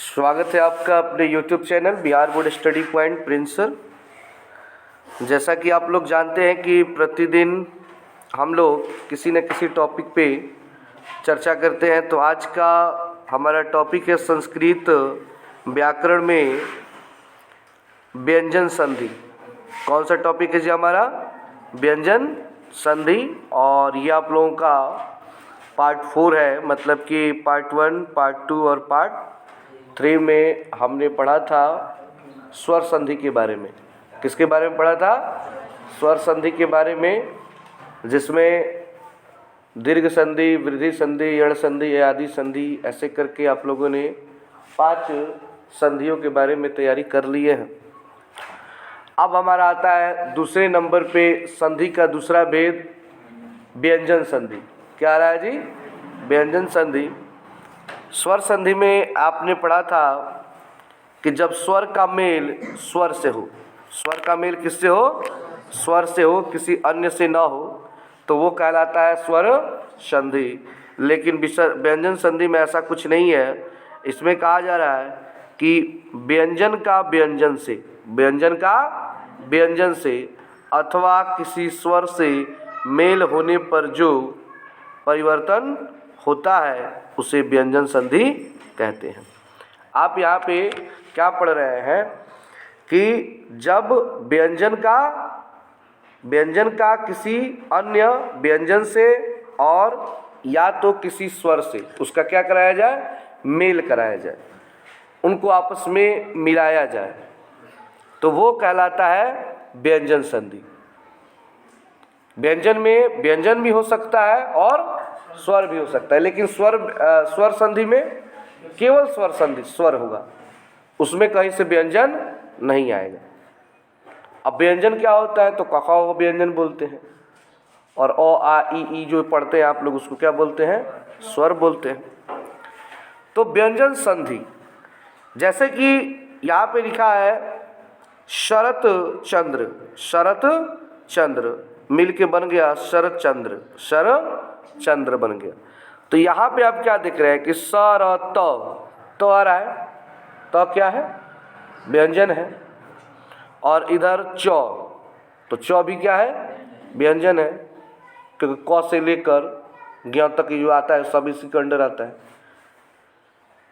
स्वागत है आपका अपने YouTube channel Bihar board study point Prince sir. जैसा कि आप लोग जानते हैं कि प्रतिदिन हम लोग किसी न किसी टॉपिक पे चर्चा करते हैं। तो आज का हमारा टॉपिक है संस्कृत व्याकरण में व्यंजन संधि। कौन सा टॉपिक है जी हमारा? व्यंजन संधि। और ये आप लोगों का पार्ट 4 है, मतलब कि पार्ट 1, पार्ट 2 और पार्ट 3 में हमने पढ़ा था स्वर संधि के बारे में। किसके बारे में पढ़ा था? स्वर संधि के बारे में, जिसमें दीर्घ संधि, वृद्धि संधि, यण संधि, आदि संधि, ऐसे करके आप लोगों ने 5 संधियों के बारे में तैयारी कर लिए हैं। अब हमारा आता है दूसरे नंबर पे संधि का दूसरा भेद, व्यंजन संधि। क्या आ रहा है जी? व्यंजन संधि। स्वर संधि में आपने पढ़ा था कि जब स्वर का मेल स्वर से हो, स्वर का मेल किससे हो? स्वर से हो, किसी अन्य से न हो, तो वो कहलाता है स्वर संधि। लेकिन व्यंजन संधि में ऐसा कुछ नहीं है। इसमें कहा जा रहा है कि व्यंजन का व्यंजन से, व्यंजन का व्यंजन से अथवा किसी स्वर से मेल होने पर जो परिवर्तन होता है उसे व्यंजन संधि कहते हैं। आप यहाँ पे क्या पढ़ रहे हैं कि जब व्यंजन का किसी अन्य व्यंजन से और या तो किसी स्वर से उसका क्या कराया जाए? मेल कराया जाए, उनको आपस में मिलाया जाए, तो वो कहलाता है व्यंजन संधि। व्यंजन में व्यंजन भी हो सकता है और स्वर भी हो सकता है, लेकिन स्वर संधि में केवल स्वर संधि, स्वर होगा, उसमें कहीं से व्यंजन नहीं आएगा। अब व्यंजन क्या होता है? तो क ख व्यंजन बोलते हैं, और अ आ इ ई जो पढ़ते हैं आप लोग उसको क्या बोलते हैं? स्वर बोलते हैं। तो व्यंजन संधि, जैसे कि यहाँ पे लिखा है शरत चंद्र, शरत चंद्र मिल के बन गया शरत चंद्र, शरत चंद्र बन गया। तो यहाँ पे आप क्या देख रहे हैं कि स र त आ रहा है, त क्या है? व्यंजन है। और इधर च, तो च भी क्या है? व्यंजन है, क्योंकि क से लेकर ज्ञ तक जो आता है सब इसी के अंडर आता है।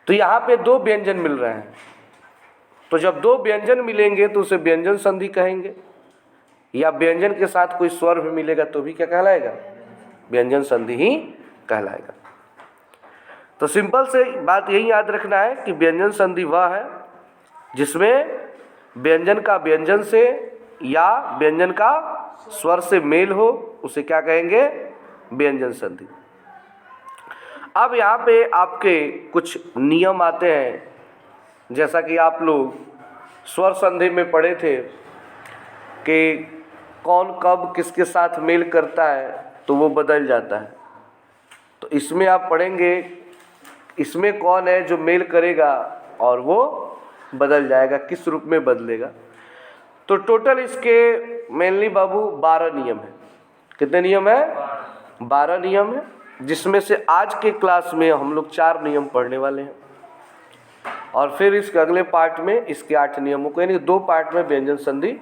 तो यहाँ पे 2 व्यंजन मिल रहे हैं। तो जब 2 व्यंजन मिलेंगे तो उसे व्यंजन संधि कहेंगे, या व्यंजन के साथ कोई स्वर भी मिलेगा तो भी क्या कहलाएगा? व्यंजन संधि ही कहलाएगा। तो सिंपल से बात यही याद रखना है कि व्यंजन संधि वह है जिसमें व्यंजन का व्यंजन से या व्यंजन का स्वर से मेल हो, उसे क्या कहेंगे? व्यंजन संधि। अब यहाँ पे आपके कुछ नियम आते हैं, जैसा कि आप लोग स्वर संधि में पढ़े थे कि कौन कब किसके साथ मेल करता है तो वो बदल जाता है। तो इसमें आप पढ़ेंगे इसमें कौन है जो मेल करेगा और वो बदल जाएगा, किस रूप में बदलेगा। तो टोटल इसके मेनली बाबू 12 नियम है। कितने नियम है? 12 नियम है, जिसमें से आज के क्लास में हम लोग 4 नियम पढ़ने वाले हैं, और फिर इसके अगले पार्ट में इसके 8 नियमों को, यानी 2 पार्ट में व्यंजन संधि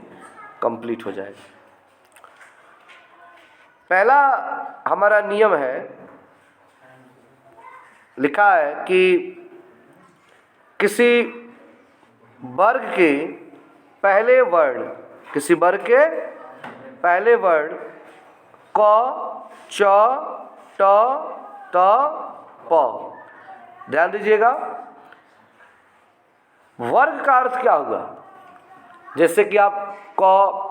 कंप्लीट हो जाएगी। पहला हमारा नियम है, लिखा है कि किसी वर्ग के पहले वर्ण, किसी वर्ग के पहले वर्ण क, च, ट, त, प, ध्यान दीजिएगा, वर्ग का अर्थ क्या होगा? जैसे कि आप क,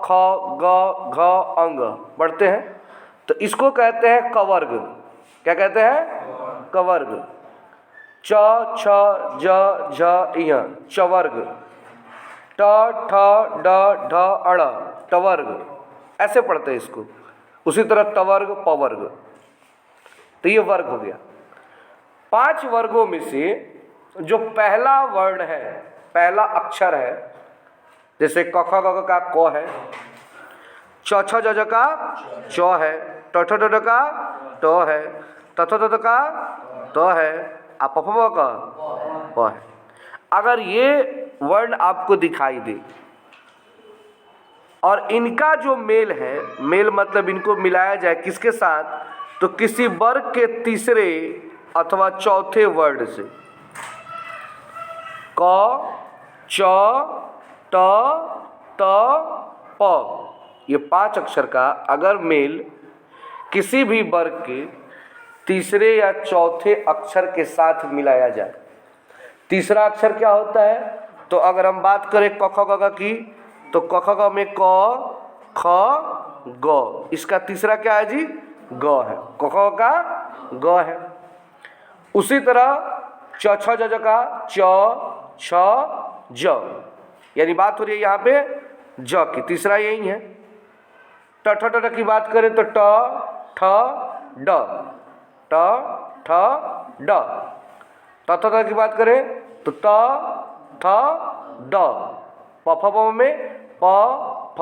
ख, ग, घ, अंग पढ़ते हैं, तो इसको कहते हैं कवर्ग। क्या कहते हैं? कवर्ग। च, छ, ज, झ, य चवर्ग। ट, ठ, ड, ढ, अड़ टवर्ग, ऐसे पढ़ते हैं इसको। उसी तरह तवर्ग, पवर्ग। तो ये वर्ग हो गया। 5 वर्गों में से जो पहला वर्ण है, पहला अक्षर है, जैसे क ख ग घ का क है, च छ ज झ का च है, ट ठ ड ढ का ट है, त थ द ध का त है, आ प फ ब का प है। अगर ये वर्ण आपको दिखाई दे और इनका जो मेल है, मेल मतलब इनको मिलाया जाए किसके साथ, तो किसी वर्ग के तीसरे अथवा चौथे वर्ण से, क, च, ट, त, प, ये 5 अक्षर का अगर मेल किसी भी वर्ग के तीसरे या चौथे अक्षर के साथ मिलाया जाए। तीसरा अक्षर क्या होता है, तो अगर हम बात करें क ख ग की, तो क ख ग में क, ख, ग, इसका तीसरा क्या है जी, ग है, क ख का ग है। उसी तरह च छ ज का च छ ज, यानी बात हो रही है यहाँ पे ज की, तीसरा यही है। ट ठ ट की बात करें तो ट ठ ड, ट ठ ड। त थ की बात करें तो त थ ड। प फ ब में प फ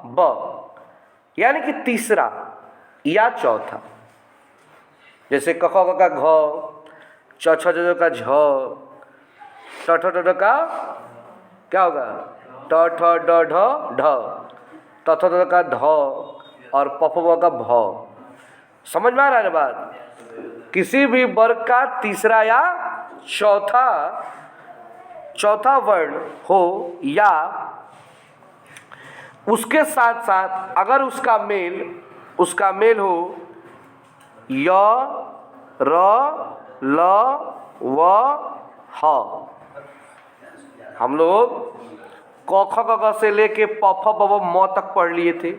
ब, यानी कि तीसरा या चौथा। जैसे क ख ग का घ, च छ ज का झ, ट ठ ड का क्या होगा, ट ठ ड ढ ढ, त थ द का ध और प फ ब का भ। समझ में आ रहा है ना बात। किसी भी वर्ग का तीसरा या चौथा वर्ण हो या उसके साथ साथ अगर उसका मेल हो य, र, ल, व, ह। हम लोग क ख ग घ से लेके प फ ब भ म तक पढ़ लिए थे,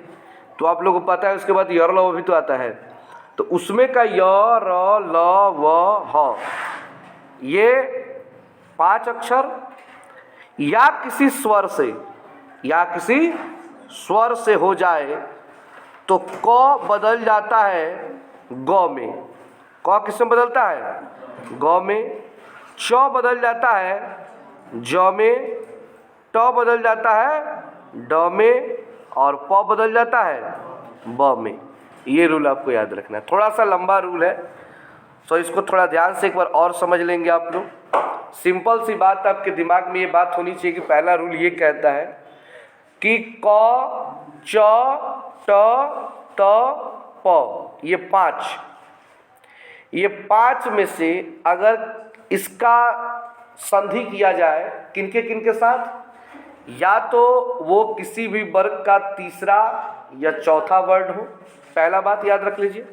तो आप लोगों को पता है उसके बाद य, र, ल, व भी तो आता है। तो उसमें का य, र, ल, व, ह, ये 5 अक्षर या किसी स्वर से हो जाए तो क बदल जाता है ग में। क किस में बदलता है, ग में। च बदल जाता है ज में, ट बदल जाता है ड में और प बदल जाता है ब में। ये रूल आपको याद रखना है, थोड़ा सा लंबा रूल है, तो इसको थोड़ा ध्यान से एक बार और समझ लेंगे आप लोग। सिंपल सी बात, आपके दिमाग में ये बात होनी चाहिए कि पहला रूल ये कहता है कि क, च, ट, त, प, ये पांच में से अगर इसका संधि किया जाए किनके किनके साथ, या तो वो किसी भी वर्ग का तीसरा या चौथा वर्ण हो, पहला बात याद रख लीजिए।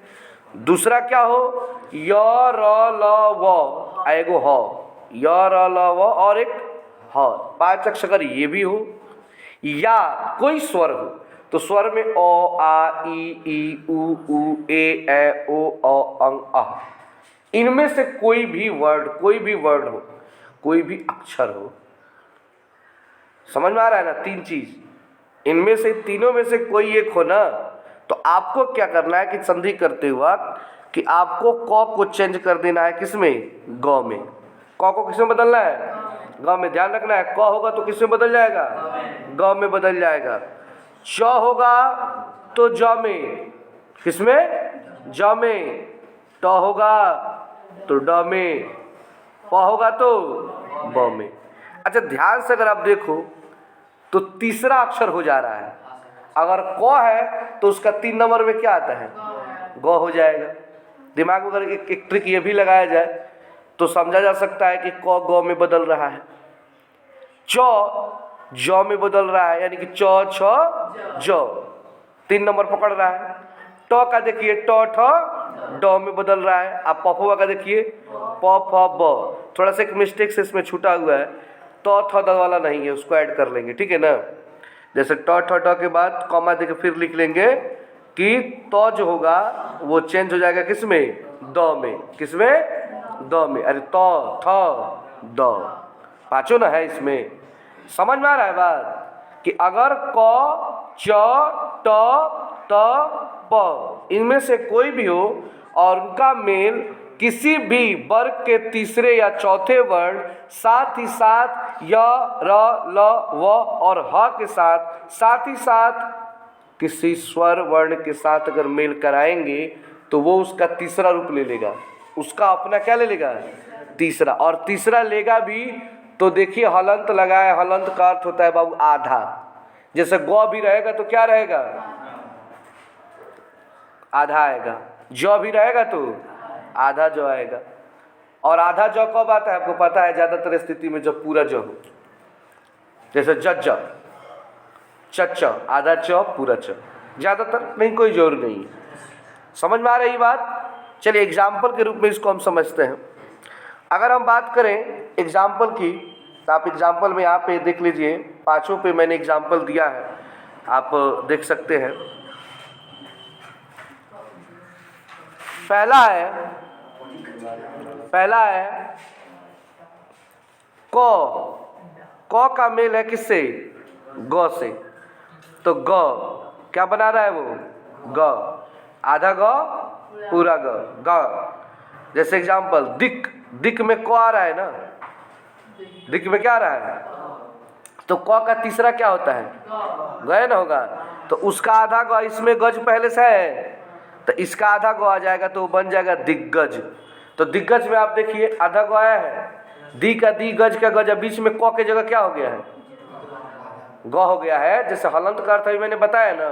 दूसरा क्या हो, य, र, ल, व, एगो ह, य, र, ल, व और एक ह, 5 अक्षर अगर ये भी हो, या कोई स्वर हो, तो स्वर में अ, आ, ई, उ, ए, ओ, अंग, अह, इनमें से कोई भी वर्ड हो, कोई भी अक्षर हो। समझ में आ रहा है ना, 3 चीज, इनमें से तीनों में से कोई एक हो ना, तो आपको क्या करना है कि संधि करते वक्त कि आपको क को चेंज कर देना है किसमें, ग में। क को किसमें बदलना है, ग में। ध्यान रखना है, क होगा तो किसमें बदल जाएगा, ग में बदल जाएगा। च होगा तो ज में, किसमें, ज में। ट होगा तो ड में, प होगा तो ब में। अच्छा ध्यान से अगर आप देखो तो तीसरा अक्षर हो जा रहा है। अगर क है तो उसका 3 नंबर में क्या आता है, ग हो जाएगा। दिमाग में अगर एक ट्रिक ये भी लगाया जाए तो समझा जा सकता है कि क ग में बदल रहा है, च ज में बदल रहा है, यानी कि च छ ज 3 नंबर पकड़ रहा है। ट का देखिए ट ठ ड में बदल रहा है। अब प का देखिए प फ ब, थोड़ा सा एक मिस्टेक से इसमें छूटा हुआ है, तो थ द वाला नहीं है, उसको ऐड कर लेंगे, ठीक है ना। जैसे ट ठ ड के बाद कॉमा देके फिर लिख लेंगे कि तो जो होगा वो चेंज हो जाएगा किसमें, द में, किसमें, द में। अरे तो थ द, 5 ना है इसमें। समझ में आ रहा है बात कि अगर क, च, ट, त, प इनमें से कोई भी हो और उनका मेल किसी भी वर्ग के तीसरे या चौथे वर्ण, साथ ही साथ य, र, ल, व और ह के साथ ही साथ किसी स्वर वर्ण के साथ अगर मेल कराएंगे तो वो उसका तीसरा रूप ले लेगा, उसका अपना क्या ले लेगा, तीसरा। और तीसरा लेगा भी तो देखिए हलंत लगाए, हलंत का अर्थ होता है बाबू आधा। जैसे गौ भी रहेगा तो क्या रहेगा, आधा आएगा। जौ भी रहेगा तो आधा जौ आएगा। और आधा जौ कब आता है आपको पता है, ज्यादातर स्थिति में जब पूरा जौ हो, जैसे जज चच, आधा चौ पूरा चौ, ज्यादातर नहीं, कोई जोर नहीं है। समझ में आ रही बात? चलिए एग्जाम्पल के रूप में इसको हम समझते हैं। अगर हम बात करें एग्जाम्पल की, तो आप एग्जाम्पल में यहाँ पे देख लीजिए, पांचों पे मैंने एग्जाम्पल दिया है, आप देख सकते हैं। पहला है क का मेल है किससे, ग से। तो ग क्या बना रहा है वो, ग, आधा ग पूरा ग। जैसे एग्जाम्पल दिक, दिक में क आ रहा है ना, दिक में क्या आ रहा है, तो क का तीसरा क्या होता है, ग ना होगा। तो उसका आधा ग, इसमें गज पहले से है, तो इसका आधा ग आ जाएगा तो बन जाएगा दिग्गज। तो दिग्गज में आप देखिए आधा ग आया है, दी का दी, गज का गज, बीच में क के जगह क्या हो गया है, ग हो गया है। जैसे हलंत का अर्थ अभी मैंने बताया ना,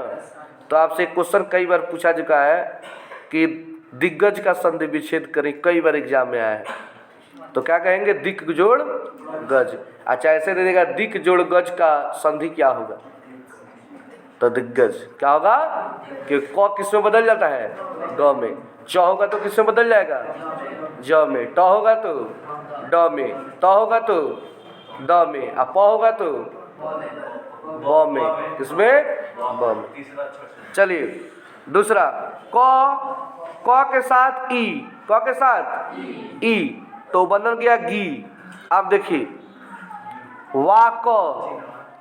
तो आपसे एक क्वेश्चन कई बार पूछा चुका है कि दिग्गज का संधि विच्छेद करें, कई बार एग्जाम में आया है, तो क्या कहेंगे, दिक जोड़ गज। अच्छा ऐसे दे देगा दिक जोड़ गज का संधि क्या होगा, तो दिग्गज क्या होगा, कि क किस में बदल जाता है, ग में। च होगा तो किस में बदल जाएगा, ज में। ट होगा तो ड में, त होगा तो द में, और प होगा तो ब में, किसमें, ब में। चलिए दूसरा क के साथ ई, क के साथ ई, तो बन गया गी। आप देखिए वा क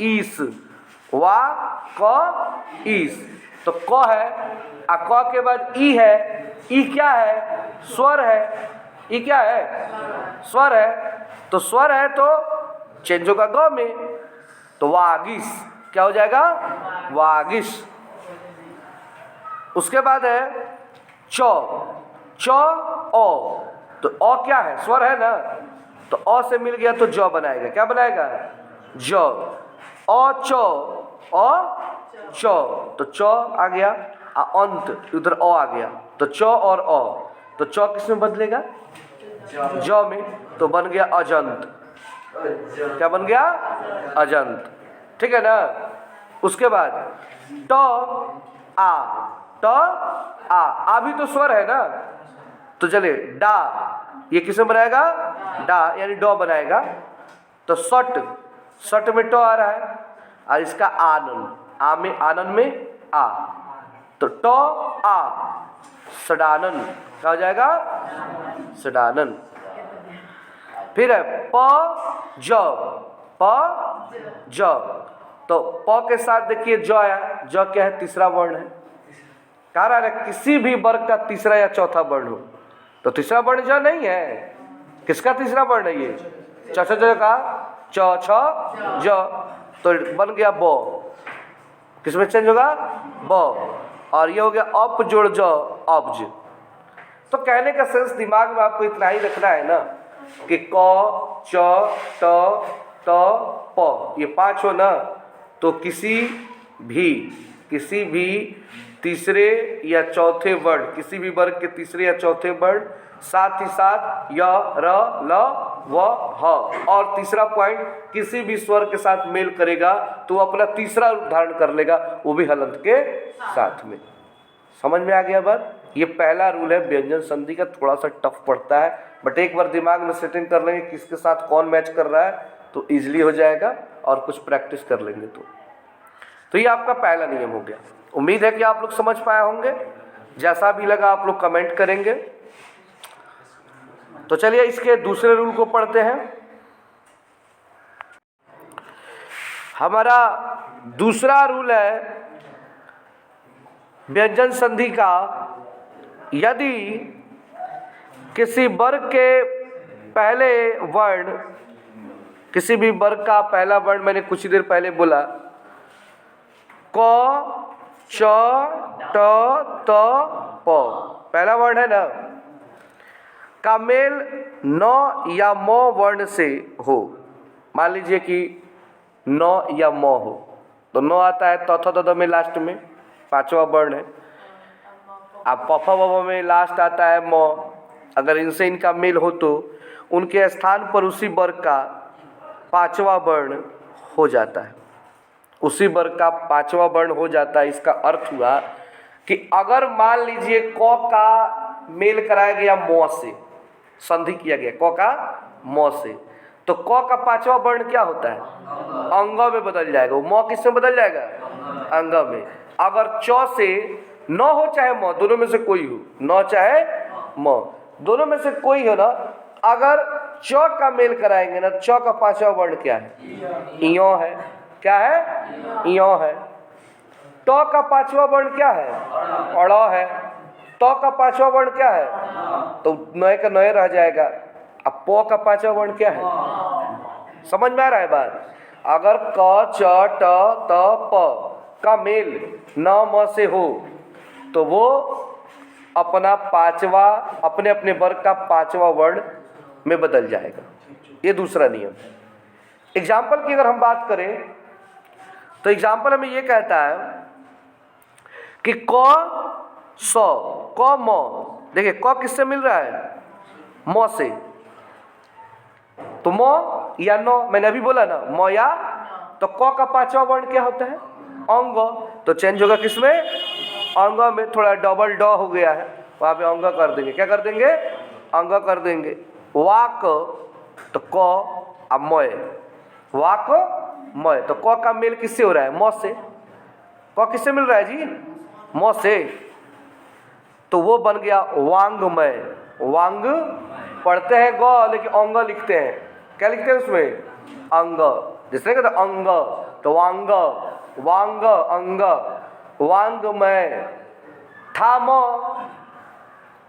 ईस, वा क ईस, तो क है, आ क के बाद ई है, ई क्या है, स्वर है, ई क्या है, स्वर है। तो स्वर है तो चेंज होगा ग में, तो वागिस क्या हो जाएगा, वागिस। उसके बाद है च, च ओ, तो ओ क्या है, स्वर है ना, तो ओ से मिल गया तो ज बनाएगा, क्या बनाएगा, ज। ओ च, ओ च, तो च आ गया, अंत उधर ओ आ गया, तो च और ओ, तो च किस में बदलेगा, ज में, तो बन गया अजंत। क्या बन गया, अजंत, ठीक है ना। उसके बाद ट आ, ट आ भी तो स्वर है ना, तो चलिए डा, ये किसमें बनाएगा, डा यानी डॉ बनाएगा। तो सट, सट में ट आ रहा है, और इसका आनन, आ में, आनन में आ, तो ट आ सडानन, क्या हो जाएगा, सडानन। फिर है प ज, प ज, तो प के साथ देखिए ज आया, ज क्या है, तीसरा वर्ण है। कह रहा है किसी भी वर्ग का तीसरा या चौथा वर्ण हो, तो तीसरा वर्ण ज नहीं है, किसका तीसरा वर्ण है ये, च छ ज का, च छ ज, तो बन गया ब, किसमें चेंज होगा, ब, और ये हो गया अप जोड़ ज, अब्ज। तो कहने का सेंस दिमाग में आपको इतना ही रखना है ना कि क, च, ट, त, प, ये पांच हो ना, तो किसी भी तीसरे या चौथे वर्ण, किसी भी वर्ग के तीसरे या चौथे वर्ण, साथ ही साथ य, र, ल, व, ह, और तीसरा पॉइंट किसी भी स्वर के साथ मेल करेगा तो वो अपना तीसरा रूप धारण कर लेगा, वो भी हलंत के साथ में। समझ में आ गया बात? ये पहला रूल है व्यंजन संधि का, थोड़ा सा टफ पड़ता है, बट एक बार दिमाग में सेटिंग कर लेंगे किसके साथ कौन मैच कर रहा है तो इजीली हो जाएगा, और कुछ प्रैक्टिस कर लेंगे तो ये आपका पहला नियम हो गया। उम्मीद है कि आप लोग समझ पाए होंगे, जैसा भी लगा आप लोग कमेंट करेंगे। तो चलिए इसके दूसरे रूल को पढ़ते हैं। हमारा दूसरा रूल है व्यंजन संधि का, यदि किसी वर्ग के पहले वर्ण, किसी भी वर्ग का पहला वर्ण मैंने कुछ ही देर पहले बोला, क, च, ट, त, प, पहला वर्ण है ना, का मेल न या म वर्ण से हो, मान लीजिए कि न या म हो, तो न आता है त थ द द में लास्ट में, पांचवा वर्ण है। अब प फ ब भ में लास्ट आता है म। अगर इनसे इनका मेल हो तो उनके स्थान पर उसी वर्ग का पांचवा वर्ण हो जाता है, उसी वर्ग का पांचवा वर्ण हो जाता है। इसका अर्थ हुआ कि अगर मान लीजिए क का मेल कराया गया म से, संधि किया गया क का म से, तो क का पांचवा वर्ण क्या होता है? अंग में बदल जाएगा। म किसमें बदल जाएगा? अंग में। अगर च से न हो चाहे म, दोनों में से कोई हो, न चाहे म, दोनों में से कोई हो ना, अगर च का मेल कराएंगे ना, च का पांचवा वर्ण क्या है? इयो है। क्या है? इयो है। ट का पांचवा वर्ण क्या है? अड़ है। त का पांचवा वर्ण क्या है? तो नए का नए रह जाएगा। अब प का पांचवा वर्ण क्या है? समझ में आ रहा है बात? अगर क च ट त प का मेल न म से हो तो वो अपना पांचवा, अपने अपने वर्ग का पांचवा वर्ण में बदल जाएगा। ये दूसरा नियम। एग्जाम्पल की अगर हम बात करें तो एग्जाम्पल हमें ये कहता है कि क स क म, देखिए क किससे मिल रहा है? म से। तो म या न, मैंने अभी बोला ना म या, तो क का पांचवा वर्ण क्या होता है? अंग। तो चेंज होगा किसमें? अंग में। थोड़ा डबल ड हो गया है, वहां पे अंग कर देंगे। क्या कर देंगे? अंग कर देंगे। वाक, तो क अब मय, वाक मय, तो क का मेल किससे हो रहा है? म से। क किससे मिल रहा है जी? म से। तो वो बन गया वांगमय। वांग पढ़ते हैं ग, लेकिन अंग लिखते हैं। क्या लिखते हैं उसमें? अंग। जिसने कहते अंग, तो वांग, वांग अंग, वांगमय। था म,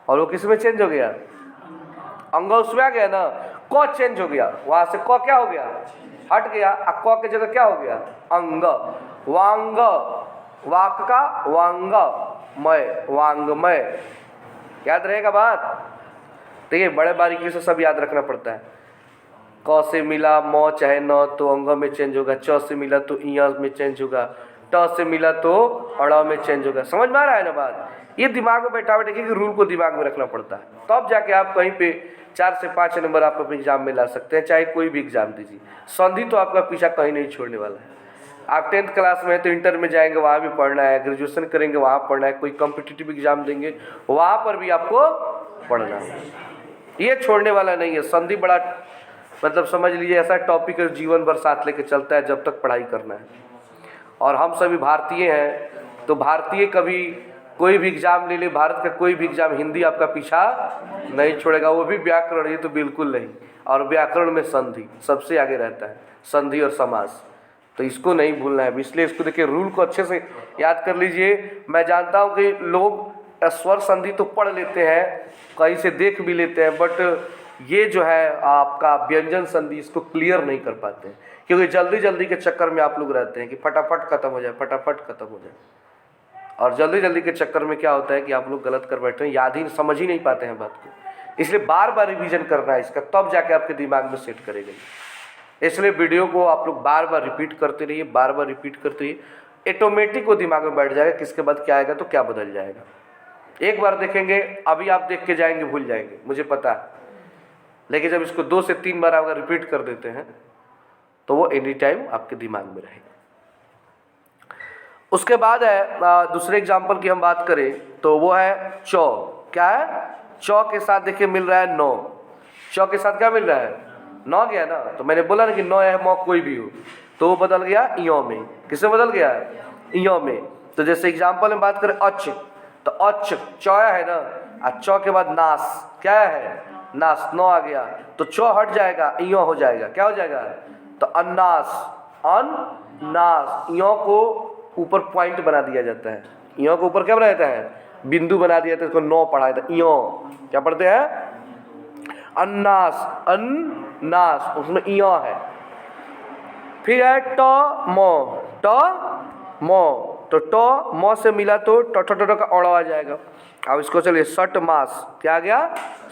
और वो किस में चेंज हो गया? अंग उसमें आ गया ना, क चेंज हो गया, वहां से क क्या हो गया? हट गया। अब क की जगह क्या हो गया? अंग। वांग, वाक का वांग, मय, वांगमय। याद रहेगा बात? तो ये बड़े बारीकी से सब याद रखना पड़ता है। क से मिला म चाहे न तो अंग में चेंज होगा, च से मिला तो इया में चेंज होगा, ट से मिला तो अड़ में चेंज होगा। समझ में आ रहा है ना बात? ये दिमाग में बैठा बैठे कि रूल को दिमाग में रखना पड़ता है, तब जाके आप कहीं पे 4 से 5 नंबर आप अपने एग्जाम में ला सकते हैं, चाहे कोई भी एग्जाम दीजिए। संधि तो आपका पीछा कहीं नहीं छोड़ने वाला है। आप 10th क्लास में है तो इंटर में जाएंगे, वहाँ भी पढ़ना है, ग्रेजुएशन करेंगे वहाँ पढ़ना है, कोई कॉम्पिटिटिव एग्जाम देंगे वहाँ पर भी आपको पढ़ना है। ये छोड़ने वाला नहीं है। संधि बड़ा मतलब समझ लीजिए ऐसा टॉपिक है जीवन भर साथ लेके चलता है जब तक पढ़ाई करना है। और हम सभी भारतीय हैं, तो भारतीय कभी कोई भी एग्जाम ले ले, भारत का कोई भी एग्जाम, हिंदी आपका पीछा नहीं छोड़ेगा। वो भी व्याकरण, ये तो बिल्कुल नहीं। और व्याकरण में संधि सबसे आगे रहता है, संधि और समास, तो इसको नहीं भूलना है। इसलिए इसको देखिए, रूल को अच्छे से याद कर लीजिए। मैं जानता हूँ कि लोग स्वर संधि तो पढ़ लेते हैं, कहीं से देख भी लेते हैं, बट ये जो है आपका व्यंजन संधि, इसको क्लियर नहीं कर पाते हैं, क्योंकि जल्दी जल्दी के चक्कर में आप लोग रहते हैं कि फटाफट खत्म हो जाए, फटाफट खत्म हो जाए। और जल्दी जल्दी के चक्कर में क्या होता है कि आप लोग गलत कर बैठे हैं, याद ही समझ ही नहीं पाते हैं बात को। इसलिए बार बार रिवीजन करना है इसका, तब जाके आपके दिमाग में सेट करेगा। इसलिए वीडियो को आप लोग बार बार रिपीट करते रहिए, बार बार रिपीट करते रहिए। ऑटोमेटिक वो दिमाग में बैठ जाएगा किसके बाद क्या आएगा तो क्या बदल जाएगा। एक बार देखेंगे, अभी आप देख के जाएंगे भूल जाएंगे, मुझे पता है, लेकिन जब इसको 2 से 3 बार अगर रिपीट कर देते हैं तो वो एनी टाइम आपके दिमाग में रहेगा। उसके बाद है दूसरे एग्जाम्पल की हम बात करें तो वो है चौ। क्या है? चौ के साथ देखिए मिल रहा है नौ। चौ के साथ क्या मिल रहा है? नौ गया ना। तो मैंने बोला ना कि नौ है मौ कोई भी हो, तो वो बदल गया इयों में। किससे बदल गया? इयों में। तो जैसे एग्जाम्पल में बात करें अच, तो अच चौया है ना, और चौ के बाद नास, क्या है? नास। नौ आ गया तो चौ हट जाएगा, इयों हो जाएगा। क्या हो जाएगा? तो अन्नास, अन्नास। इयों को ऊपर पॉइंट बना दिया जाता है। इयों को ऊपर क्या बना देता है? बिंदु बना दिया जाता है। इसको नौ पढ़ा जाता है। इयों क्या पढ़ते हैं? अन्नास, अन्नास, उसमें इयों है। फिर है ट मो, ट मो, तो ट मो से मिला तो ट का औड़ा आ जाएगा। अब इसको चलिए सठ मास, क्या आ गया?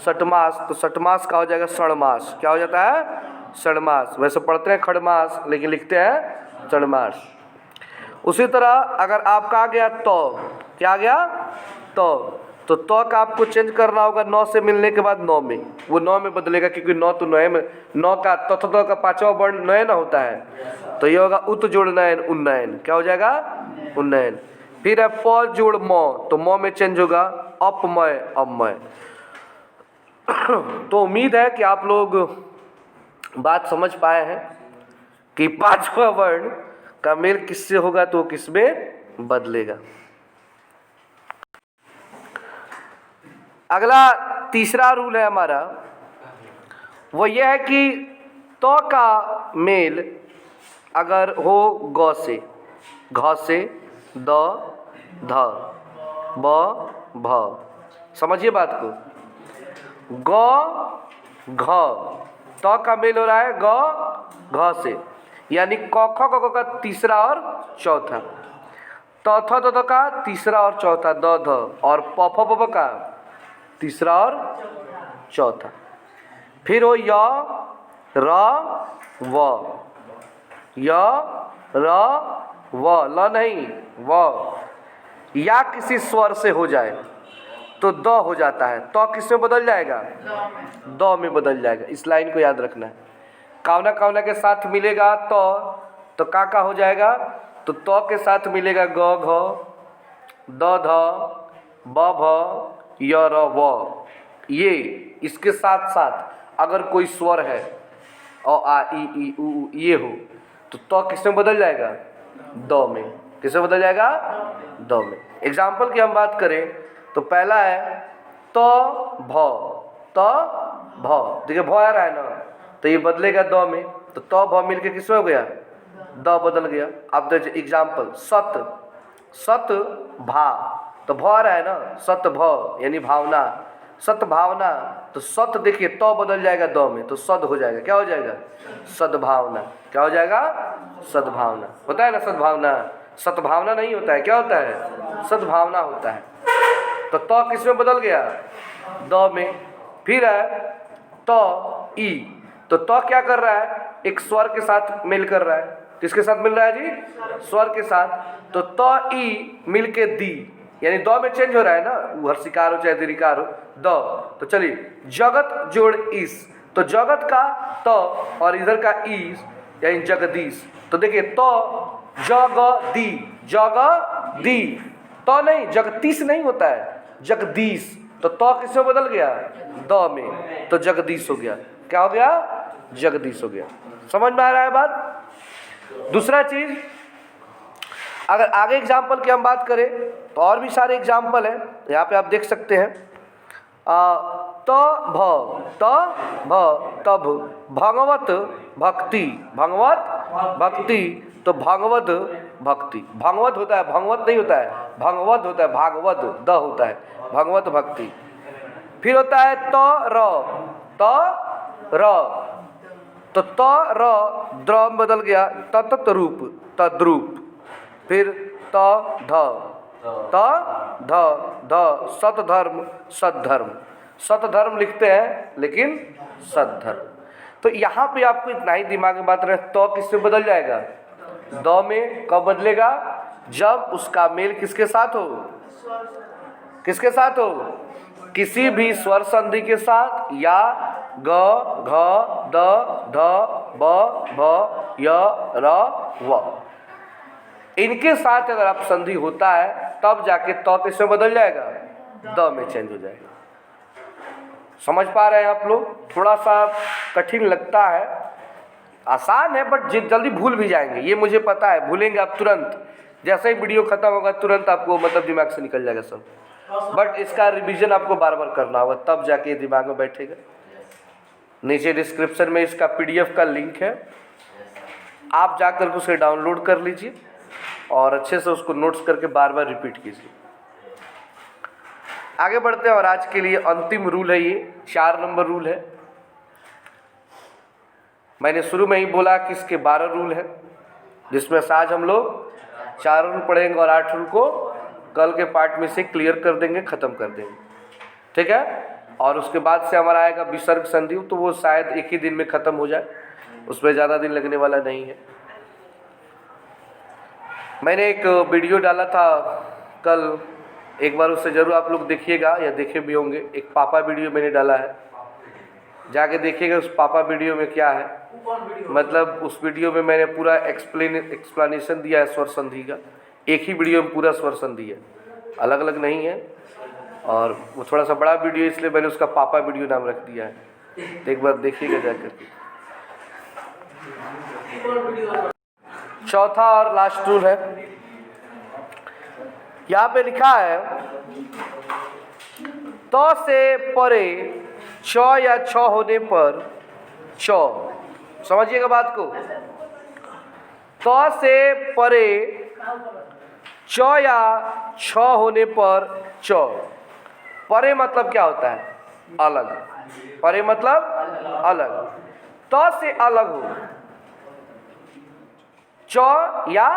सठ मास। तो सठ मास का हो जाएगा सड़ मास। क्या हो जाता है? षण्मास, वैसे पढ़ते हैं खड़मास लेकिन लिखते हैं षण्मास। उसी तरह अगर आपका आ गया तो, क्या आ गया तो का आपको चेंज करना होगा 9 से मिलने के बाद 9 में, वो 9 में बदलेगा क्योंकि 9 तो 9 में 9 का तो का पांचवा वर्ण नयन होता है, तो ये होगा उत जोड़ नयन उन्नयन, क्या हो जाएगा उन्नयन। फिर है प जोड़ म, तो म में चेंज होगा अपमय अमय। तो उम्मीद है कि आप लोग बात समझ पाए हैं कि पांचवा वर्ण का मेल किससे होगा तो किसमें बदलेगा। अगला तीसरा रूल है हमारा, वो यह है कि तो का मेल अगर हो ग से, घ से, द, ध, ब, भ, समझिए बात को, ग घ, तो का मेल हो रहा है ग घ से, यानी क ख ग घ का तीसरा और चौथा, त थ द ध का तीसरा और चौथा, द ध, और प फ ब भ का तीसरा और चौथा। फिर हो य र व, य र व, ल नहीं व, या किसी स्वर से हो जाए तो द हो जाता है, तो किस में बदल जाएगा द में बदल जाएगा। इस लाइन को याद रखना है। कावना कावना के साथ मिलेगा तो का हो जाएगा, तो के साथ मिलेगा ग घ, द ध, ब भ, य र व। ये इसके साथ साथ अगर कोई स्वर है अ आ इ उ ये हो तो किस में बदल जाएगा द में, किस में बदल जाएगा द में। एग्जाम्पल की हम बात करें तो पहला है तो भ, देखिए भ आ रहा है ना, तो ये बदलेगा द में, तो भ मिल के किस में हो गया द बदल गया। अब देखिए एग्जाम्पल सत भा, तो भ आ रहा है ना, सत भ यानी भावना, सत भावना, तो सत देखिए तो बदल जाएगा द में, तो सद हो जाएगा, क्या हो जाएगा सद्भावना, क्या हो जाएगा सद्भावना। होता है ना सद्भावना, सद्भावना नहीं होता है, क्या होता है सद्भावना होता है। तो किस में बदल गया द में। फिर है तो ई, तो क्या कर रहा है एक स्वर के साथ मेल कर रहा है, किसके साथ मिल रहा है जी स्वर के साथ, तो ई मिल के दी, यानी द में चेंज हो रहा है ना, हर्षिकार हो चाहे दीर्घिकार हो द। तो चलिए जगत जोड़ इस, तो जगत का तो और इधर का ईस यानी जगदीश, तो देखिए तो जगदी, जगदी, तो नहीं जगदीश नहीं होता है जगदीश, तो किस में बदल गया द में, तो जगदीश हो गया, क्या हो गया जगदीश हो गया। समझ में आ रहा है बात। दूसरा चीज अगर आगे एग्जाम्पल की हम बात करें तो और भी सारे एग्जाम्पल हैं, यहाँ पे आप देख सकते हैं तब भगवत भक्ति, भगवत भक्ति, तो भगवत भक्ति, भगवत होता है भगवत नहीं होता है, भगवत होता है, भागवत द होता है, भगवत भक्ति। फिर होता है तो र द्र बदल गया तत्रूप, तद्रूप। फिर ध सतधर्म, सद्धर्म, सतधर्म लिखते हैं लेकिन सद्धर्म। तो यहाँ पे आपको इतना ही दिमाग में बात रहे, तो किससे बदल जाएगा द में। कब बदलेगा जब उसका मेल किसके साथ हो, किसके साथ हो किसी भी स्वर संधि के साथ, या ग घ द ध ब भ य र व, इनके साथ अगर आप संधि होता है तब जाके तो किसमें बदल जाएगा द में चेंज हो जाएगा। समझ पा रहे हैं आप लोग। थोड़ा सा कठिन लगता है, आसान है बट जल्दी भूल भी जाएंगे, ये मुझे पता है, भूलेंगे आप तुरंत, जैसे ही वीडियो खत्म होगा तुरंत आपको मतलब दिमाग से निकल जाएगा सब, बट इसका रिवीजन आपको बार बार करना होगा तब जाके दिमाग में बैठेगा। नीचे डिस्क्रिप्शन में इसका PDF का लिंक है, आप जाकर उसे डाउनलोड कर लीजिए और अच्छे से उसको नोट्स करके बार बार रिपीट कीजिए। आगे बढ़ते हैं और आज के लिए अंतिम रूल है, ये 4 नंबर रूल है। मैंने शुरू में ही बोला कि इसके 12 रूल है, जिसमें से आज हम लोग 4 रूल पढ़ेंगे और 8 रूल को कल के पार्ट में से क्लियर कर देंगे, ख़त्म कर देंगे, ठीक है। और उसके बाद से हमारा आएगा विसर्ग संधि, तो वो शायद एक ही दिन में ख़त्म हो जाए। उसमें ज़्यादा दिन लगने वाला नहीं है। मैंने एक वीडियो डाला था कल, एक बार उससे ज़रूर आप लोग देखिएगा या देखे भी होंगे। एक पापा वीडियो मैंने डाला है, जाके देखिएगा उस पापा वीडियो में क्या है। मतलब उस वीडियो में मैंने पूरा एक्सप्लेनेशन दिया है स्वर संधि का। एक ही वीडियो में पूरा स्वर संधि है, अलग अलग नहीं है। और वो थोड़ा सा बड़ा वीडियो, इसलिए मैंने उसका पापा वीडियो नाम रख दिया है। तो एक बार देखिएगा जाकर। चौथा और लास्ट रूल है, यहाँ पे लिखा है तो से परे च या छ होने पर च। समझिएगा बात को। तो से परे च या छ होने पर च। परे मतलब क्या होता है? अलग। परे मतलब अलग। तो से अलग हो, च या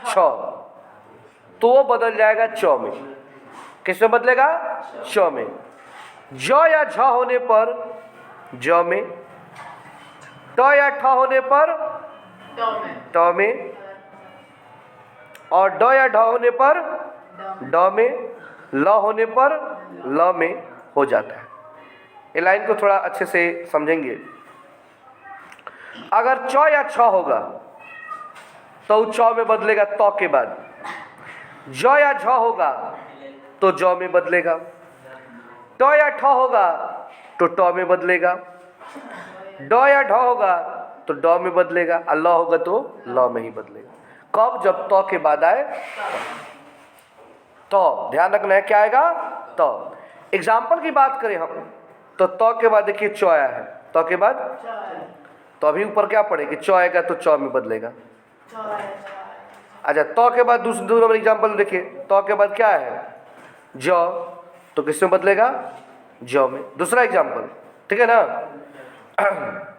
छ, तो वो बदल जाएगा च में। किस में बदलेगा? च में। ज या झ होने पर ज में, ट या ठ होने पर ट में, और ड या ढ होने पर ड में, ल होने पर ल में हो जाता है। ये लाइन को थोड़ा अच्छे से समझेंगे। अगर च या छ होगा तो च में बदलेगा त के बाद। ज या झ होगा तो ज में बदलेगा। ट या ठ होगा तो ट में बदलेगा। ड या ढ होगा तो ड में बदलेगा। और ल होगा तो ल में ही बदलेगा। कब? जब त के बाद आए तो। ध्यान रखना है क्या आएगा? त। एग्जाम्पल की बात करें हम तो त के बाद देखिए च आया है, त के बाद तो अभी ऊपर क्या पड़ेगा? च आएगा तो च में बदलेगा। अच्छा, त के बाद दूसरे नंबर एग्जाम्पल देखिए, त के बाद क्या है? ज, तो किस में बदलेगा? ज में। दूसरा एग्जाम्पल, ठीक है ना।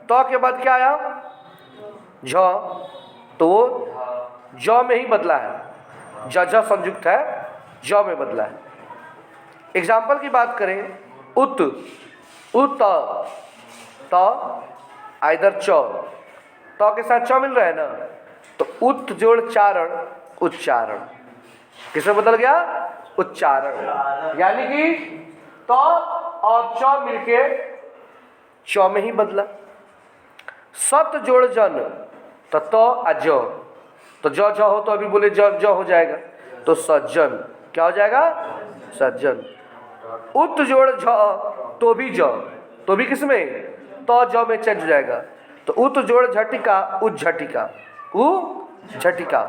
त के बाद क्या आया? झ, तो वो ज में ही बदला है। ज झ संयुक्त है, ज में बदला है। एग्जाम्पल की बात करें, उत, उत त आइदर च, त के साथ च मिल रहा है ना, तो उत जोड़ चारण उच्चारण। किसमें बदल गया? उच्चारण। यानी कि त और च मिलके च में ही बदला। सत जोड़ जन, तो त आ ज, तो ज झ हो तो अभी बोले ज ज हो जाएगा, तो सज्जन। क्या हो जाएगा? सज्जन। उत जोड़ झ तो भी ज, तो भी किसमें? त ज में चेंज हो जाएगा। तो उत जोड़ झटिका उज्झटिका, उ झटिका।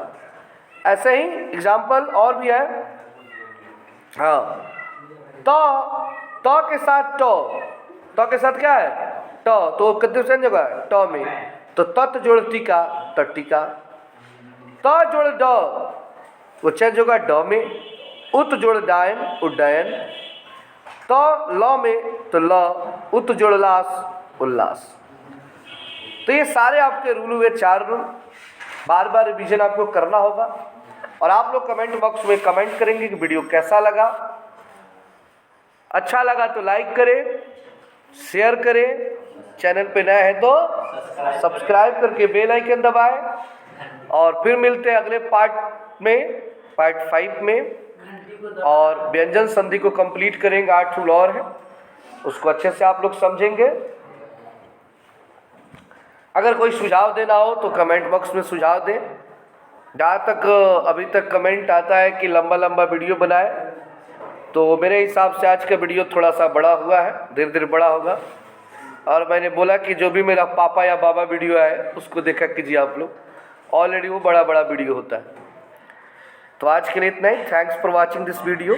ऐसे ही एग्जाम्पल और भी है। हाँ, त के साथ ट, त के साथ क्या है? ट, तो कितने चेंज होगा? ट में। तो तत् जोड़ टीका तट्टिका। त जोड़ ड, वो चेंज होगा ड में। उत जोड़ डायन उड्डयन। त ल में तो ल, उत जोड़ लास उल्लास। तो ये सारे आपके रूल हुए, 4 रूल। बार बार रिवीजन आपको करना होगा। और आप लोग कमेंट बॉक्स में कमेंट करेंगे कि वीडियो कैसा लगा। अच्छा लगा तो लाइक करें, शेयर करें, चैनल पे नए हैं तो सब्सक्राइब करके बेल आइकन दबाएं। और फिर मिलते हैं अगले पार्ट में, पार्ट 5 में। और व्यंजन संधि को कंप्लीट करेंगे। 8 रूल और हैं, उसको अच्छे से आप लोग समझेंगे। अगर कोई सुझाव देना हो तो कमेंट बॉक्स में सुझाव दें। जहाँ तक अभी तक कमेंट आता है कि लंबा लंबा वीडियो बनाए, तो मेरे हिसाब से आज का वीडियो थोड़ा सा बड़ा हुआ है, धीरे धीरे बड़ा होगा। और मैंने बोला कि जो भी मेरा पापा या बाबा वीडियो आए उसको देखा कीजिए आप लोग, ऑलरेडी वो बड़ा बड़ा वीडियो होता है। तो आज के लिए इतना ही। Thanks for watching this video.